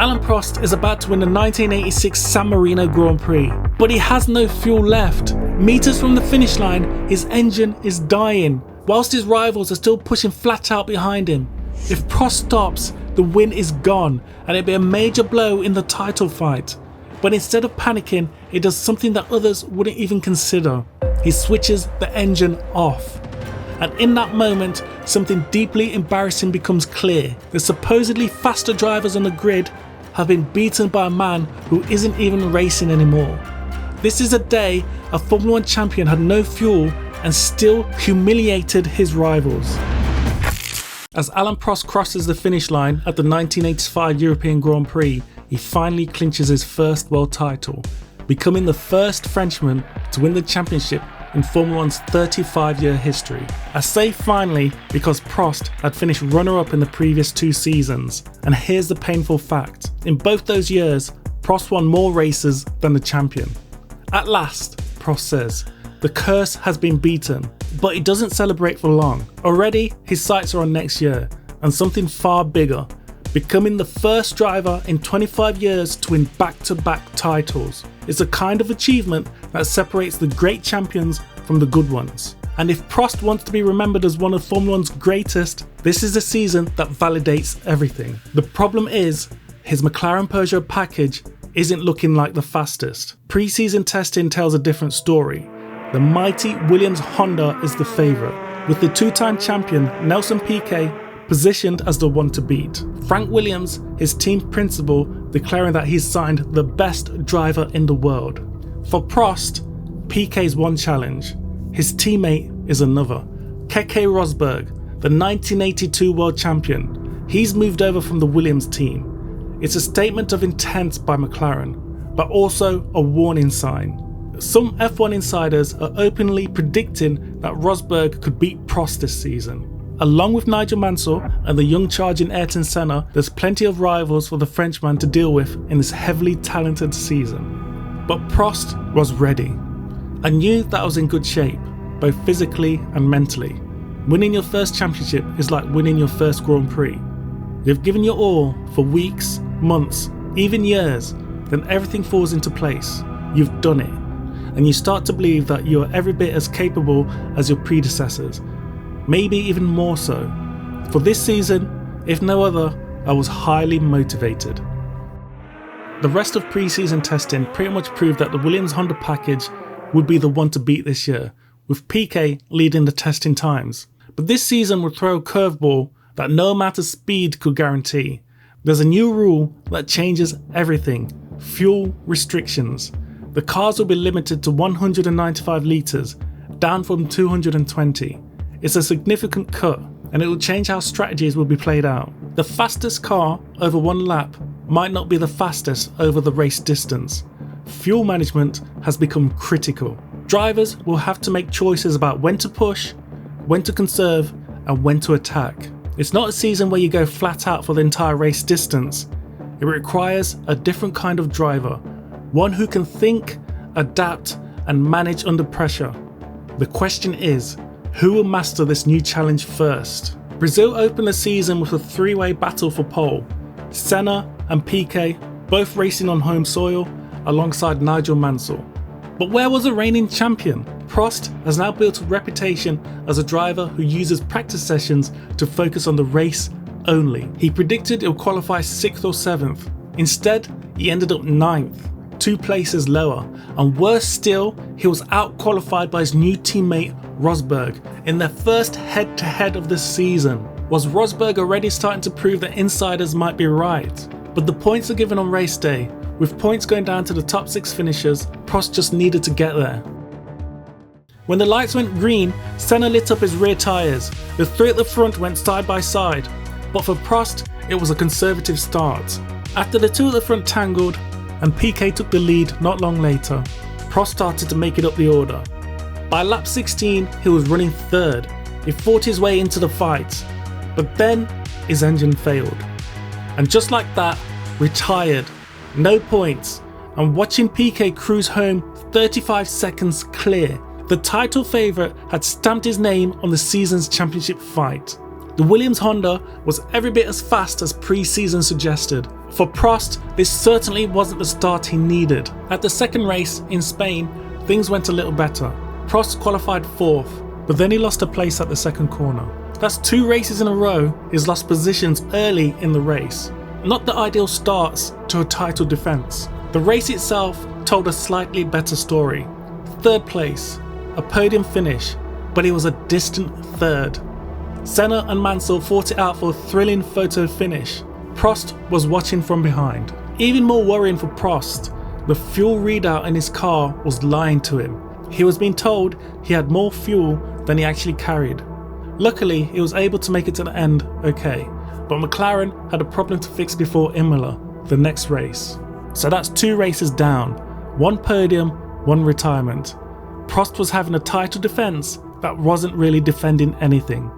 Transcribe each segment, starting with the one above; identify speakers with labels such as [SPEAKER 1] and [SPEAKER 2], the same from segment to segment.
[SPEAKER 1] Alain Prost is about to win the 1986 San Marino Grand Prix, but he has no fuel left. Meters from the finish line, his engine is dying, whilst his rivals are still pushing flat out behind him. If Prost stops, the win is gone and it'd be a major blow in the title fight. But instead of panicking, he does something that others wouldn't even consider. He switches the engine off. And in that moment, something deeply embarrassing becomes clear. The supposedly faster drivers on the grid have been beaten by a man who isn't even racing anymore. This is a day a Formula 1 champion had no fuel and still humiliated his rivals. As Alain Prost crosses the finish line at the 1985 European Grand Prix, he finally clinches his first world title, becoming the first Frenchman to win the championship in Formula 1's 35-year history. I say finally because Prost had finished runner-up in the previous 2 seasons, and here's the painful fact. In both those years, Prost won more races than the champion. At last, Prost says, the curse has been beaten, but he doesn't celebrate for long. Already, his sights are on next year, and something far bigger, becoming the first driver in 25 years to win back-to-back titles. It's a kind of achievement that separates the great champions from the good ones. And if Prost wants to be remembered as one of Formula 1's greatest, this is a season that validates everything. The problem is, his McLaren Peugeot package isn't looking like the fastest. Pre-season testing tells a different story. The mighty Williams Honda is the favourite, with the 2-time champion Nelson Piquet positioned as the one to beat. Frank Williams, his team principal, declaring that he's signed the best driver in the world. For Prost, Piquet's one challenge. His teammate is another. Keke Rosberg, the 1982 world champion. He's moved over from the Williams team. It's a statement of intent by McLaren, but also a warning sign. Some F1 insiders are openly predicting that Rosberg could beat Prost this season. Along with Nigel Mansell and the young charging Ayrton Senna, there's plenty of rivals for the Frenchman to deal with in this heavily talented season. But Prost was ready. I knew that I was in good shape, both physically and mentally. Winning your first championship is like winning your first Grand Prix. You've given your all for weeks, months, even years, then everything falls into place. You've done it. And you start to believe that you are every bit as capable as your predecessors. Maybe even more so. For this season, if no other, I was highly motivated. The rest of pre-season testing pretty much proved that the Williams Honda package would be the one to beat this year, with Piquet leading the testing times. But this season would throw a curveball that no amount of speed could guarantee. There's a new rule that changes everything: fuel restrictions. The cars will be limited to 195 litres, down from 220. It's a significant cut, and it will change how strategies will be played out. The fastest car over one lap might not be the fastest over the race distance. Fuel management has become critical. Drivers will have to make choices about when to push, when to conserve, and when to attack. It's not a season where you go flat out for the entire race distance. It requires a different kind of driver, one who can think, adapt, and manage under pressure. The question is, who will master this new challenge first? Brazil opened the season with a 3-way battle for pole. Senna and Piquet both racing on home soil alongside Nigel Mansell. But where was the reigning champion? Prost has now built a reputation as a driver who uses practice sessions to focus on the race only. He predicted he'll qualify 6th or 7th. Instead, he ended up 9th, 2 places lower, and worse still, he was out-qualified by his new teammate Rosberg in their first head-to-head of the season. Was Rosberg already starting to prove that insiders might be right? But the points are given on race day. With points going down to the top 6 finishers, Prost just needed to get there. When the lights went green, Senna lit up his rear tyres. The 3 at the front went side by side, but for Prost, it was a conservative start. After the 2 at the front tangled, and Piquet took the lead not long later, Prost started to make it up the order. By lap 16, he was running 3rd. He fought his way into the fight, but then his engine failed. And just like that, retired. No points, and watching Piquet cruise home 35 seconds clear, the title favourite had stamped his name on the season's championship fight. The Williams Honda was every bit as fast as pre-season suggested. For Prost, this certainly wasn't the start he needed. At the second race in Spain, things went a little better. Prost qualified 4th, but then he lost a place at the second corner. That's 2 races in a row he's lost positions early in the race. Not the ideal starts to a title defence. The race itself told a slightly better story. 3rd place, a podium finish, but he was a distant 3rd. Senna and Mansell fought it out for a thrilling photo finish. Prost was watching from behind. Even more worrying for Prost, the fuel readout in his car was lying to him. He was being told he had more fuel than he actually carried. Luckily, he was able to make it to the end okay, but McLaren had a problem to fix before Imola, the next race. So that's 2 races down, 1 podium, 1 retirement. Prost was having a title defence that wasn't really defending anything.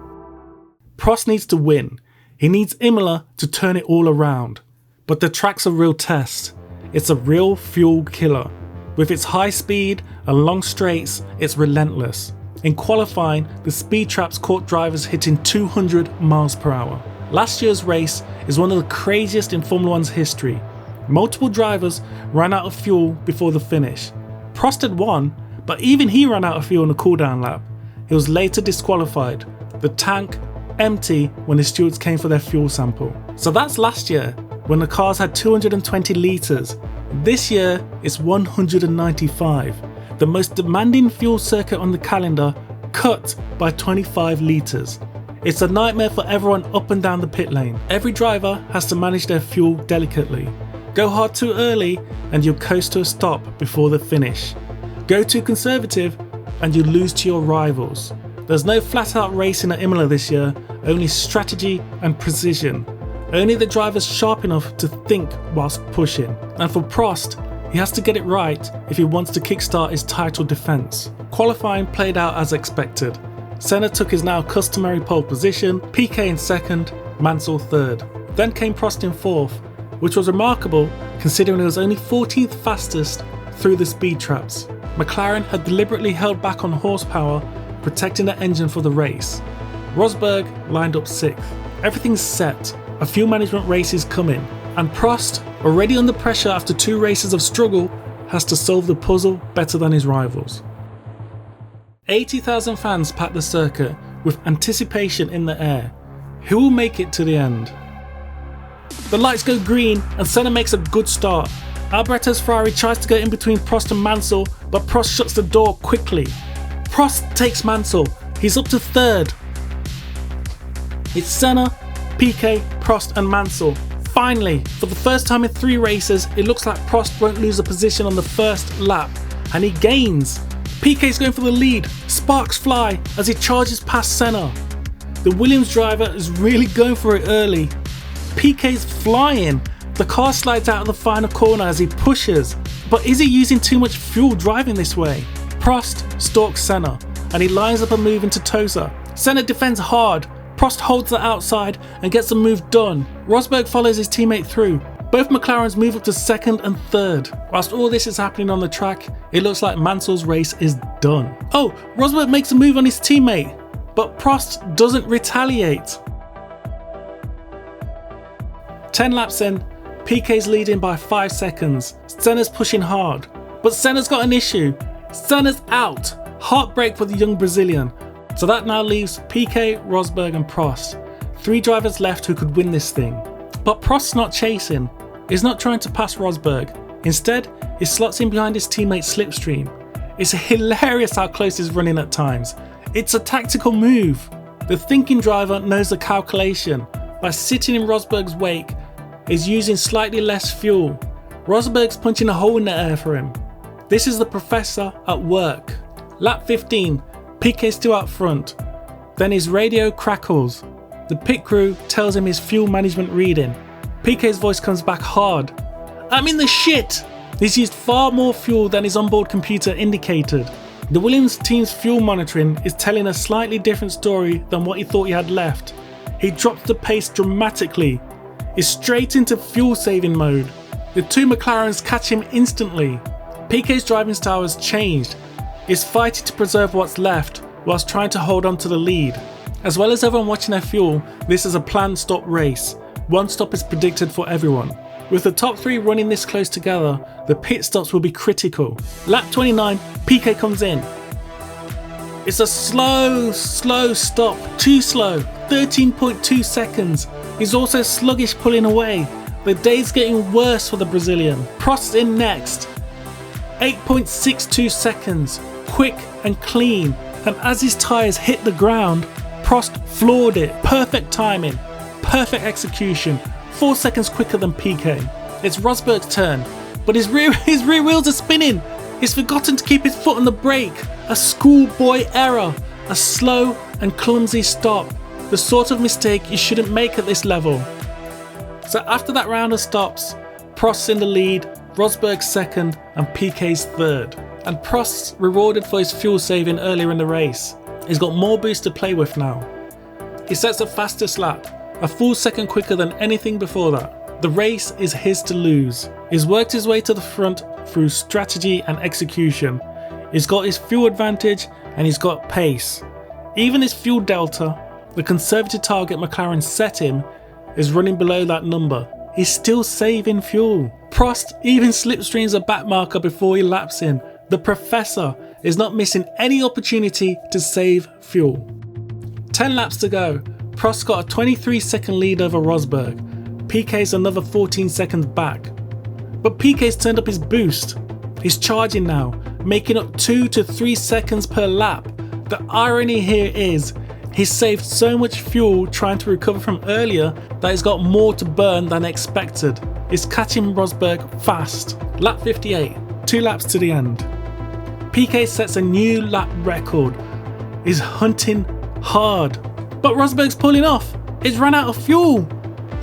[SPEAKER 1] Prost needs to win. He needs Imola to turn it all around. But the track's a real test. It's a real fuel killer. With its high speed and long straights, it's relentless. In qualifying, the speed traps caught drivers hitting 200 miles per hour. Last year's race is one of the craziest in Formula 1's history. Multiple drivers ran out of fuel before the finish. Prost had won, but even he ran out of fuel in the cooldown lap. He was later disqualified. The tank empty when the stewards came for their fuel sample. So that's last year, when the cars had 220 litres. This year, it's 195. The most demanding fuel circuit on the calendar, cut by 25 litres. It's a nightmare for everyone up and down the pit lane. Every driver has to manage their fuel delicately. Go hard too early and you'll coast to a stop before the finish. Go too conservative and you lose to your rivals. There's no flat out racing at Imola this year, only strategy and precision. Only the drivers sharp enough to think whilst pushing. And for Prost, he has to get it right if he wants to kickstart his title defence. Qualifying played out as expected. Senna took his now customary pole position, Piquet in 2nd, Mansell 3rd. Then came Prost in 4th, which was remarkable considering he was only 14th fastest through the speed traps. McLaren had deliberately held back on horsepower, protecting the engine for the race. Rosberg lined up 6th. Everything's set, a fuel management race is coming, and Prost, already under pressure after 2 races of struggle, has to solve the puzzle better than his rivals. 80,000 fans packed the circuit with anticipation in the air. Who will make it to the end? The lights go green and Senna makes a good start. Alboretto's Ferrari tries to get in between Prost and Mansell, but Prost shuts the door quickly. Prost takes Mansell. He's up to 3rd. It's Senna, Piquet, Prost and Mansell. Finally, for the first time in 3 races, it looks like Prost won't lose a position on the first lap, and he gains. Piquet's going for the lead. Sparks fly as he charges past Senna. The Williams driver is really going for it early. Piquet's flying. The car slides out of the final corner as he pushes. But is he using too much fuel driving this way? Prost stalks Senna and he lines up a move into Tosa. Senna defends hard. Prost holds the outside and gets the move done. Rosberg follows his teammate through. Both McLarens move up to 2nd and 3rd. Whilst all this is happening on the track, it looks like Mansell's race is done. Oh, Rosberg makes a move on his teammate, but Prost doesn't retaliate. 10 laps in, Piquet's leading by 5 seconds. Senna's pushing hard, but Senna's got an issue. Senna's out. Heartbreak for the young Brazilian. So that now leaves Piquet, Rosberg and Prost. 3 drivers left who could win this thing. But Prost's not chasing. He's not trying to pass Rosberg. Instead, he slots in behind his teammate Slipstream. It's hilarious how close he's running at times. It's a tactical move. The thinking driver knows the calculation. By sitting in Rosberg's wake, he's using slightly less fuel. Rosberg's punching a hole in the air for him. This is the professor at work. Lap 15, Piquet's still out front. Then his radio crackles. The pit crew tells him his fuel management reading. Piquet's voice comes back hard. "I'm in the shit!" He's used far more fuel than his onboard computer indicated. The Williams team's fuel monitoring is telling a slightly different story than what he thought he had left. He drops the pace dramatically. He's straight into fuel saving mode. The 2 McLarens catch him instantly. Piquet's driving style has changed. He's fighting to preserve what's left whilst trying to hold on to the lead. As well as everyone watching their fuel, this is a planned stop race. One stop is predicted for everyone. With the top 3 running this close together, the pit stops will be critical. Lap 29, PK comes in. It's a slow stop, too slow, 13.2 seconds. He's also sluggish pulling away. The day's getting worse for the Brazilian. Prost in next, 8.62 seconds, quick and clean. And as his tyres hit the ground, Prost floored it. Perfect timing, perfect execution, 4 seconds quicker than PK. It's Rosberg's turn, but his rear wheels are spinning. He's forgotten to keep his foot on the brake. A schoolboy error, a slow and clumsy stop. The sort of mistake you shouldn't make at this level. So after that round of stops, Prost's in the lead, Rosberg's second and PK's third. And Prost's rewarded for his fuel saving earlier in the race. He's got more boost to play with now. He sets the fastest lap, a full second quicker than anything before that. The race is his to lose. He's worked his way to the front through strategy and execution. He's got his fuel advantage and he's got pace. Even his fuel delta, the conservative target McLaren set him, is running below that number. He's still saving fuel. Prost even slipstreams a back marker before he laps in. The Professor is not missing any opportunity to save fuel. 10 laps to go. Prost got a 23-second lead over Rosberg. PK's another 14 seconds back. But PK's turned up his boost. He's charging now, making up 2 to 3 seconds per lap. The irony here is, he's saved so much fuel trying to recover from earlier that he's got more to burn than expected. He's catching Rosberg fast. Lap 58, 2 laps to the end. PK sets a new lap record. He's hunting hard. But Rosberg's pulling off. He's run out of fuel.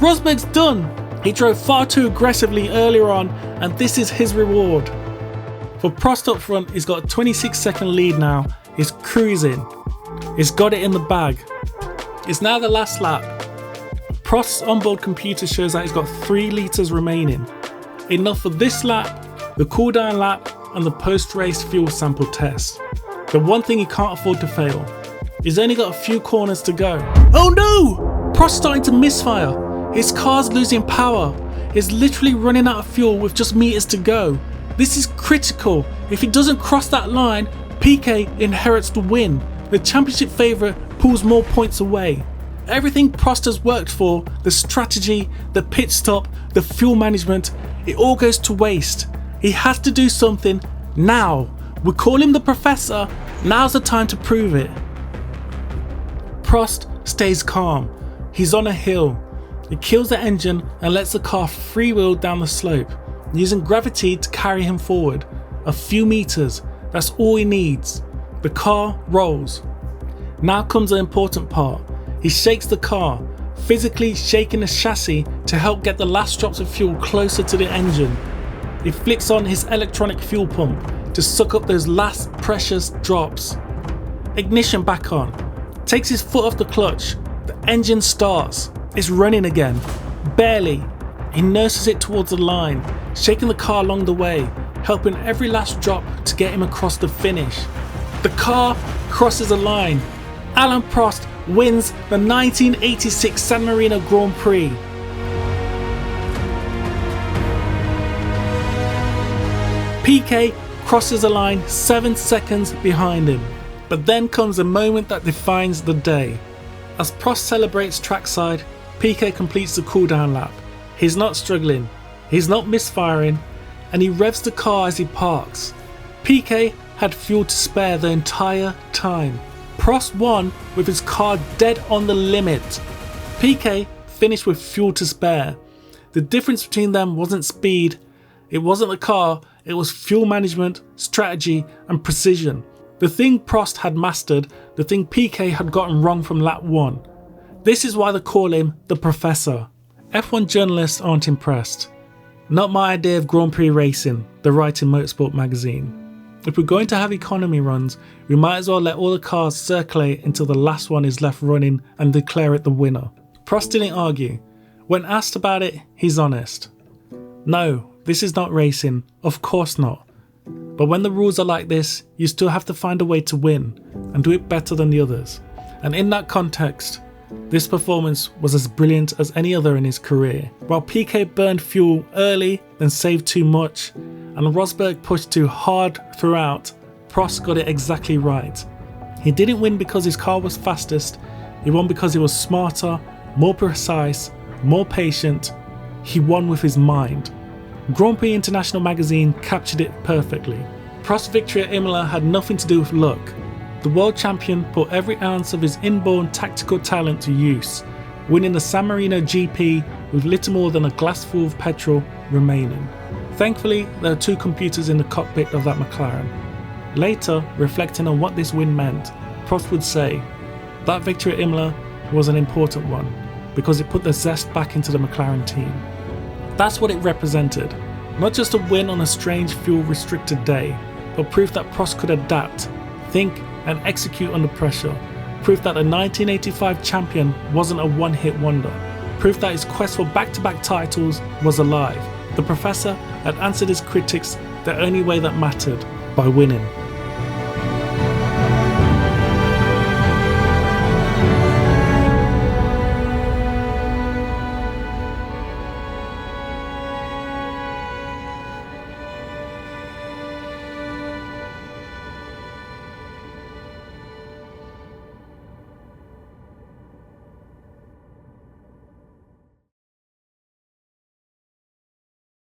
[SPEAKER 1] Rosberg's done. He drove far too aggressively earlier on, and this is his reward. For Prost up front, he's got a 26-second lead now. He's cruising. He's got it in the bag. It's now the last lap. Prost's onboard computer shows that he's got 3 litres remaining. Enough for this lap, the cool down lap, and the post-race fuel sample test. The one thing he can't afford to fail. He's only got a few corners to go. Oh no! Prost's starting to misfire. His car's losing power. He's literally running out of fuel with just meters to go. This is critical. If he doesn't cross that line, PK inherits the win. The championship favourite pulls more points away. Everything Prost has worked for, the strategy, the pit stop, the fuel management, it all goes to waste. He has to do something now. We call him the Professor. Now's the time to prove it. Prost stays calm. He's on a hill. He kills the engine and lets the car freewheel down the slope, using gravity to carry him forward. A few meters, that's all he needs. The car rolls. Now comes the important part. He shakes the car, physically shaking the chassis to help get the last drops of fuel closer to the engine. He flicks on his electronic fuel pump to suck up those last precious drops. Ignition back on. Takes his foot off the clutch. The engine starts. It's running again. Barely. He nurses it towards the line, shaking the car along the way, helping every last drop to get him across the finish. The car crosses the line. Alain Prost wins the 1986 San Marino Grand Prix. PK crosses the line 7 seconds behind him. But then comes the moment that defines the day. As Prost celebrates trackside, PK completes the cooldown lap. He's not struggling, he's not misfiring, and he revs the car as he parks. PK had fuel to spare the entire time. Prost won with his car dead on the limit. PK finished with fuel to spare. The difference between them wasn't speed, it wasn't the car, it was fuel management, strategy and precision. The thing Prost had mastered, the thing PK had gotten wrong from lap 1. This is why they call him the Professor. F1 journalists aren't impressed. Not my idea of Grand Prix racing, they write in Motorsport magazine. If we're going to have economy runs, we might as well let all the cars circulate until the last one is left running and declare it the winner. Prost didn't argue. When asked about it, he's honest. No, this is not racing, of course not. But when the rules are like this, you still have to find a way to win and do it better than the others. And in that context, this performance was as brilliant as any other in his career. While Piquet burned fuel early and saved too much, and Rosberg pushed too hard throughout, Prost got it exactly right. He didn't win because his car was fastest, he won because he was smarter, more precise, more patient. He won with his mind. Grand Prix International magazine captured it perfectly. Prost's victory at Imola had nothing to do with luck. The world champion put every ounce of his inborn tactical talent to use, winning the San Marino GP with little more than a glassful of petrol remaining. Thankfully, there are 2 computers in the cockpit of that McLaren. Later, reflecting on what this win meant, Prost would say, that victory at Imola was an important one because it put the zest back into the McLaren team. That's what it represented, not just a win on a strange fuel-restricted day, but proof that Prost could adapt, think and execute under pressure, proof that the 1985 champion wasn't a one-hit wonder, proof that his quest for back-to-back titles was alive. The professor had answered his critics the only way that mattered, by winning.